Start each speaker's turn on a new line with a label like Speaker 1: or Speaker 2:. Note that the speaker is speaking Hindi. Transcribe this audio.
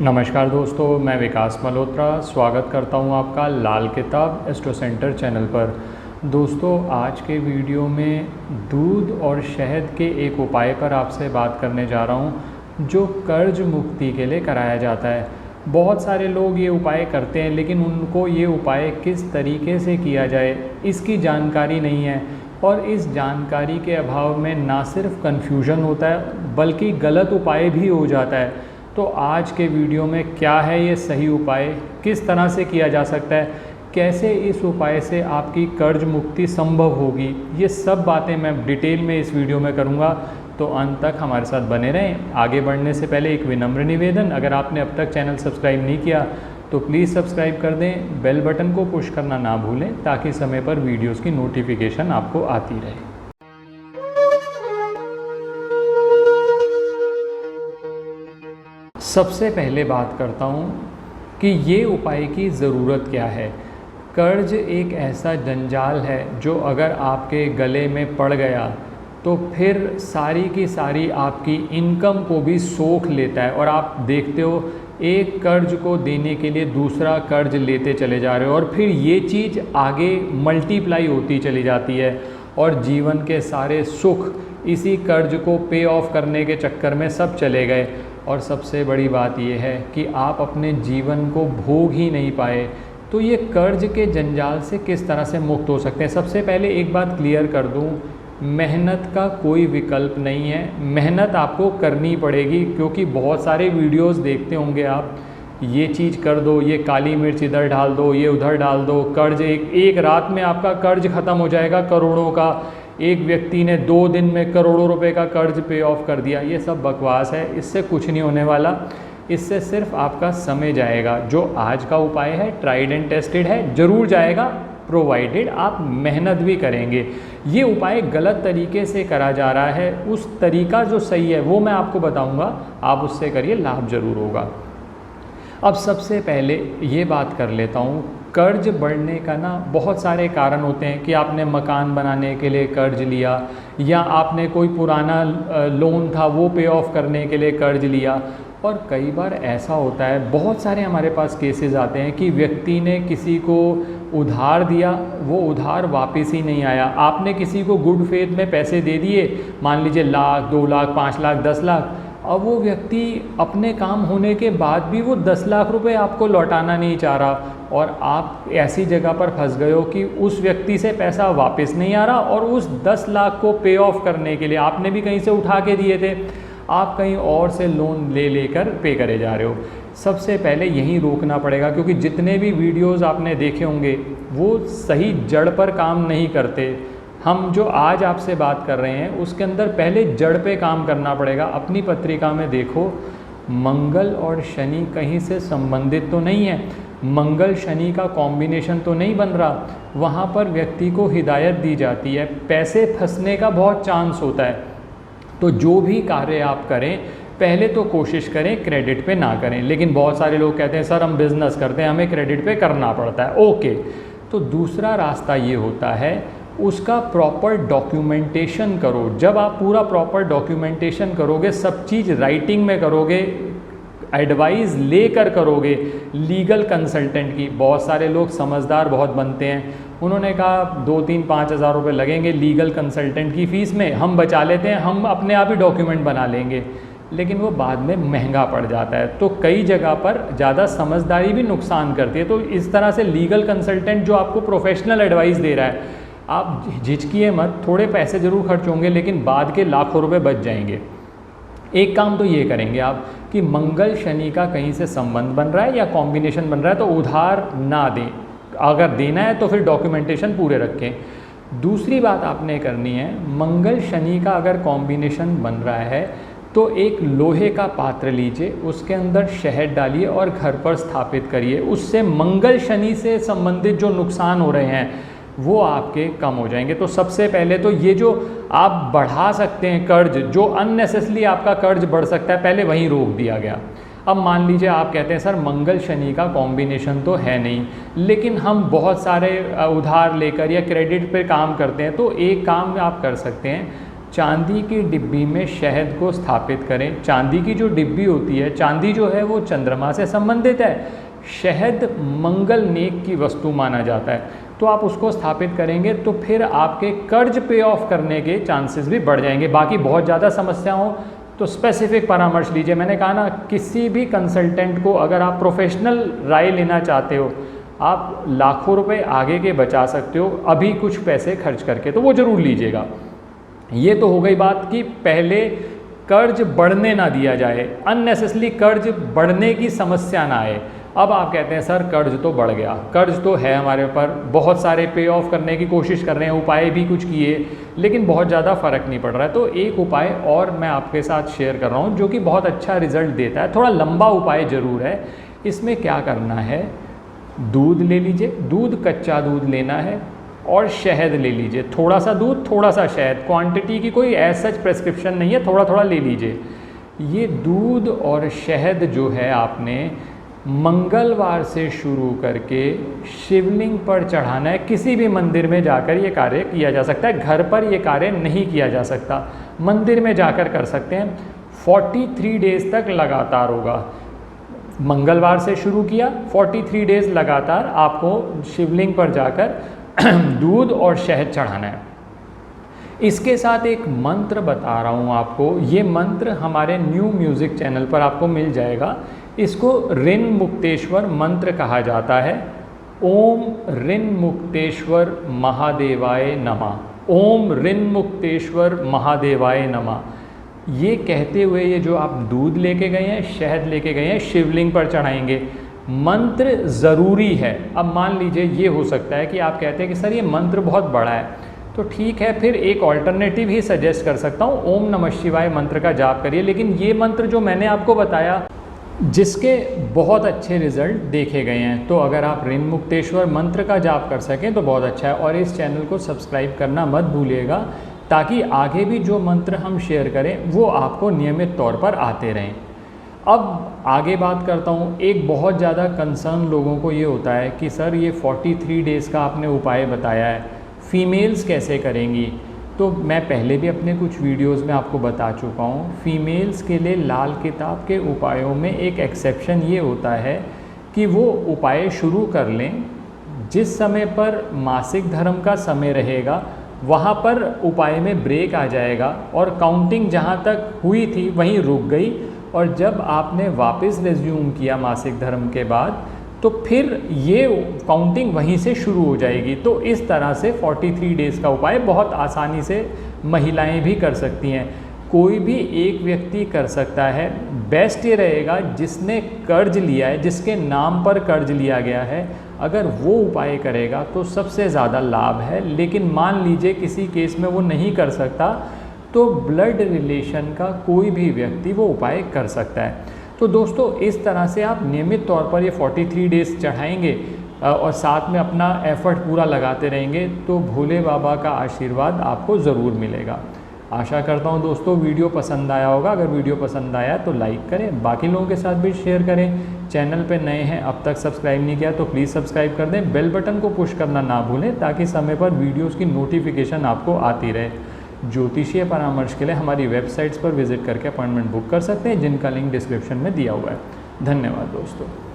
Speaker 1: नमस्कार दोस्तों, मैं विकास मल्होत्रा स्वागत करता हूं आपका लाल किताब एस्ट्रो सेंटर चैनल पर। दोस्तों, आज के वीडियो में दूध और शहद के एक उपाय पर आपसे बात करने जा रहा हूं, जो कर्ज मुक्ति के लिए कराया जाता है। बहुत सारे लोग ये उपाय करते हैं, लेकिन उनको ये उपाय किस तरीके से किया जाए इसकी जानकारी नहीं है, और इस जानकारी के अभाव में ना सिर्फ कन्फ्यूजन होता है बल्कि गलत उपाय भी हो जाता है। तो आज के वीडियो में क्या है ये सही उपाय, किस तरह से किया जा सकता है, कैसे इस उपाय से आपकी कर्ज मुक्ति संभव होगी, ये सब बातें मैं डिटेल में इस वीडियो में करूँगा। तो अंत तक हमारे साथ बने रहें। आगे बढ़ने से पहले एक विनम्र निवेदन, अगर आपने अब तक चैनल सब्सक्राइब नहीं किया तो प्लीज़ सब्सक्राइब कर दें, बेल बटन को पुश करना ना भूलें ताकि समय पर वीडियोज़ की नोटिफिकेशन आपको आती रहे। सबसे पहले बात करता हूँ कि ये उपाय की ज़रूरत क्या है। कर्ज एक ऐसा जंजाल है जो अगर आपके गले में पड़ गया तो फिर सारी की सारी आपकी इनकम को भी सोख लेता है, और आप देखते हो एक कर्ज को देने के लिए दूसरा कर्ज लेते चले जा रहे हो, और फिर ये चीज़ आगे मल्टीप्लाई होती चली जाती है, और जीवन के सारे सुख इसी कर्ज को पे ऑफ करने के चक्कर में सब चले गए। और सबसे बड़ी बात यह है कि आप अपने जीवन को भोग ही नहीं पाए। तो ये कर्ज के जंजाल से किस तरह से मुक्त हो सकते हैं। सबसे पहले एक बात क्लियर कर दूं, मेहनत का कोई विकल्प नहीं है। मेहनत आपको करनी पड़ेगी, क्योंकि बहुत सारे वीडियोस देखते होंगे आप, ये चीज़ कर दो, ये काली मिर्च इधर डाल दो, ये उधर डाल दो, कर्ज एक रात में आपका कर्ज ख़त्म हो जाएगा करोड़ों का। एक व्यक्ति ने 2 दिन में करोड़ों रुपए का कर्ज पे ऑफ कर दिया। ये सब बकवास है, इससे कुछ नहीं होने वाला, इससे सिर्फ आपका समय जाएगा। जो आज का उपाय है ट्राइड एंड टेस्टेड है, ज़रूर जाएगा प्रोवाइडेड आप मेहनत भी करेंगे। ये उपाय गलत तरीके से करा जा रहा है, उस तरीका जो सही है वो मैं आपको बताऊंगा, आप उससे करिए, लाभ ज़रूर होगा। अब सबसे पहले ये बात कर लेता हूँ, कर्ज बढ़ने का ना बहुत सारे कारण होते हैं कि आपने मकान बनाने के लिए कर्ज लिया, या आपने कोई पुराना लोन था वो पे ऑफ करने के लिए कर्ज लिया। और कई बार ऐसा होता है, बहुत सारे हमारे पास केसेस आते हैं कि व्यक्ति ने किसी को उधार दिया, वो उधार वापस ही नहीं आया। आपने किसी को गुड फेथ में पैसे दे दिए, मान लीजिए लाख, 2 लाख, 5 लाख, 10 लाख, अब वो व्यक्ति अपने काम होने के बाद भी वो 10 लाख रुपए आपको लौटाना नहीं चाह रहा, और आप ऐसी जगह पर फंस गए हो कि उस व्यक्ति से पैसा वापस नहीं आ रहा, और उस 10 लाख को पे ऑफ करने के लिए आपने भी कहीं से उठा के दिए थे, आप कहीं और से लोन लेकर पे करे जा रहे हो। सबसे पहले यहीं रोकना पड़ेगा, क्योंकि जितने भी वीडियोस आपने देखे होंगे वो सही जड़ पर काम नहीं करते। हम जो आज आपसे बात कर रहे हैं उसके अंदर पहले जड़ पे काम करना पड़ेगा। अपनी पत्रिका में देखो, मंगल और शनि कहीं से संबंधित तो नहीं है, मंगल शनि का कॉम्बिनेशन तो नहीं बन रहा, वहाँ पर व्यक्ति को हिदायत दी जाती है, पैसे फंसने का बहुत चांस होता है। तो जो भी कार्य आप करें पहले तो कोशिश करें क्रेडिट पे ना करें। लेकिन बहुत सारे लोग कहते हैं सर हम बिज़नेस करते हैं, हमें क्रेडिट पे करना पड़ता है। ओके, तो दूसरा रास्ता ये होता है, उसका प्रॉपर डॉक्यूमेंटेशन करो। जब आप पूरा प्रॉपर डॉक्यूमेंटेशन करोगे, सब चीज़ राइटिंग में करोगे, एडवाइस लेकर करोगे लीगल कंसल्टेंट की। बहुत सारे लोग समझदार बहुत बनते हैं, उन्होंने कहा 2-3-5 हज़ार रुपये लगेंगे लीगल कंसल्टेंट की फ़ीस में, हम बचा लेते हैं, हम अपने आप ही डॉक्यूमेंट बना लेंगे, लेकिन वो बाद में महंगा पड़ जाता है। तो कई जगह पर ज़्यादा समझदारी भी नुकसान करती है। तो इस तरह से लीगल कंसल्टेंट जो आपको प्रोफेशनल एडवाइस दे रहा है, आप झिझकिए मत, थोड़े पैसे ज़रूर खर्च होंगे लेकिन बाद के लाखों रुपए बच जाएंगे। एक काम तो ये करेंगे आप कि मंगल शनि का कहीं से संबंध बन रहा है या कॉम्बिनेशन बन रहा है तो उधार ना दें, अगर देना है तो फिर डॉक्यूमेंटेशन पूरे रखें। दूसरी बात आपने करनी है, मंगल शनि का अगर कॉम्बिनेशन बन रहा है तो एक लोहे का पात्र लीजिए, उसके अंदर शहद डालिए और घर पर स्थापित करिए। उससे मंगल शनि से संबंधित जो नुकसान हो रहे हैं वो आपके कम हो जाएंगे। तो सबसे पहले तो ये जो आप बढ़ा सकते हैं कर्ज, जो अननेसेसरी आपका कर्ज बढ़ सकता है, पहले वहीं रोक दिया गया। अब मान लीजिए आप कहते हैं सर मंगल शनि का कॉम्बिनेशन तो है नहीं, लेकिन हम बहुत सारे उधार लेकर या क्रेडिट पे काम करते हैं, तो एक काम आप कर सकते हैं, चांदी की डिब्बी में शहद को स्थापित करें। चांदी की जो डिब्बी होती है, चांदी जो है वो चंद्रमा से संबंधित है, शहद मंगल नेक की वस्तु माना जाता है, तो आप उसको स्थापित करेंगे तो फिर आपके कर्ज पे ऑफ करने के चांसेस भी बढ़ जाएंगे। बाकी बहुत ज़्यादा समस्या हो तो स्पेसिफिक परामर्श लीजिए। मैंने कहा ना, किसी भी कंसल्टेंट को अगर आप प्रोफेशनल राय लेना चाहते हो, आप लाखों रुपए आगे के बचा सकते हो अभी कुछ पैसे खर्च करके, तो वो ज़रूर लीजिएगा। ये तो हो गई बात कि पहले कर्ज बढ़ने ना दिया जाए, अननेसेसरी कर्ज बढ़ने की समस्या ना आए। अब आप कहते हैं सर कर्ज तो बढ़ गया, कर्ज तो है हमारे ऊपर, बहुत सारे पे ऑफ करने की कोशिश कर रहे हैं, उपाय भी कुछ किए, लेकिन बहुत ज़्यादा फ़र्क नहीं पड़ रहा है। तो एक उपाय और मैं आपके साथ शेयर कर रहा हूँ जो कि बहुत अच्छा रिजल्ट देता है। थोड़ा लंबा उपाय ज़रूर है। इसमें क्या करना है, दूध ले लीजिए, दूध कच्चा दूध लेना है और शहद ले लीजिए, थोड़ा सा दूध थोड़ा सा शहद, क्वांटिटी की कोई ऐसा सच प्रेस्क्रिप्शन नहीं है, थोड़ा थोड़ा ले लीजिए। ये दूध और शहद जो है आपने मंगलवार से शुरू करके शिवलिंग पर चढ़ाना है। किसी भी मंदिर में जाकर ये कार्य किया जा सकता है, घर पर ये कार्य नहीं किया जा सकता, मंदिर में जाकर कर सकते हैं। 43 डेज़ तक लगातार होगा। मंगलवार से शुरू किया, 43 डेज़ लगातार आपको शिवलिंग पर जाकर दूध और शहद चढ़ाना है। इसके साथ एक मंत्र बता रहा हूँ आपको, ये मंत्र हमारे न्यू म्यूज़िक चैनल पर आपको मिल जाएगा। इसको ऋण मुक्तेश्वर मंत्र कहा जाता है। ओम ऋण मुक्तेश्वर महादेवाय नमः, ओम ऋण मुक्तेश्वर महादेवाय नमः। ये कहते हुए ये जो आप दूध लेके गए हैं, शहद लेके गए हैं, शिवलिंग पर चढ़ाएंगे। मंत्र ज़रूरी है। अब मान लीजिए ये हो सकता है कि आप कहते हैं कि सर ये मंत्र बहुत बड़ा है, तो ठीक है, फिर एक ऑल्टरनेटिव ही सजेस्ट कर सकता हूँ, ओम नमः शिवाय मंत्र का जाप करिए। लेकिन ये मंत्र जो मैंने आपको बताया, जिसके बहुत अच्छे रिजल्ट देखे गए हैं, तो अगर आप ऋण मुक्तेश्वर मंत्र का जाप कर सकें तो बहुत अच्छा है। और इस चैनल को सब्सक्राइब करना मत भूलिएगा, ताकि आगे भी जो मंत्र हम शेयर करें वो आपको नियमित तौर पर आते रहें। अब आगे बात करता हूँ। एक बहुत ज़्यादा कंसर्न लोगों को ये होता है कि सर ये 43 डेज़ का आपने उपाय बताया है, फीमेल्स कैसे करेंगी? तो मैं पहले भी अपने कुछ वीडियोस में आपको बता चुका हूँ, फीमेल्स के लिए लाल किताब के उपायों में एक एक्सेप्शन ये होता है कि वो उपाय शुरू कर लें, जिस समय पर मासिक धर्म का समय रहेगा वहाँ पर उपाय में ब्रेक आ जाएगा और काउंटिंग जहाँ तक हुई थी वहीं रुक गई, और जब आपने वापस रिज्यूम किया मासिक धर्म के बाद तो फिर ये काउंटिंग वहीं से शुरू हो जाएगी। तो इस तरह से 43 डेज़ का उपाय बहुत आसानी से महिलाएं भी कर सकती हैं, कोई भी एक व्यक्ति कर सकता है। बेस्ट ये रहेगा जिसने कर्ज लिया है, जिसके नाम पर कर्ज लिया गया है, अगर वो उपाय करेगा तो सबसे ज़्यादा लाभ है। लेकिन मान लीजिए किसी केस में वो नहीं कर सकता, तो ब्लड रिलेशन का कोई भी व्यक्ति वो उपाय कर सकता है। तो दोस्तों इस तरह से आप नियमित तौर पर ये 43 डेज़ चढ़ाएंगे और साथ में अपना एफर्ट पूरा लगाते रहेंगे तो भोले बाबा का आशीर्वाद आपको ज़रूर मिलेगा। आशा करता हूँ दोस्तों वीडियो पसंद आया होगा। अगर वीडियो पसंद आया तो लाइक करें, बाकी लोगों के साथ भी शेयर करें। चैनल पे नए हैं, अब तक सब्सक्राइब नहीं किया तो प्लीज़ सब्सक्राइब कर दें। बेल बटन को पुश करना ना भूलें ताकि समय पर वीडियोज़ की नोटिफिकेशन आपको आती रहे। ज्योतिषीय परामर्श के लिए हमारी वेबसाइट्स पर विजिट करके अपॉइंटमेंट बुक कर सकते हैं, जिनका लिंक डिस्क्रिप्शन में दिया हुआ है। धन्यवाद दोस्तों।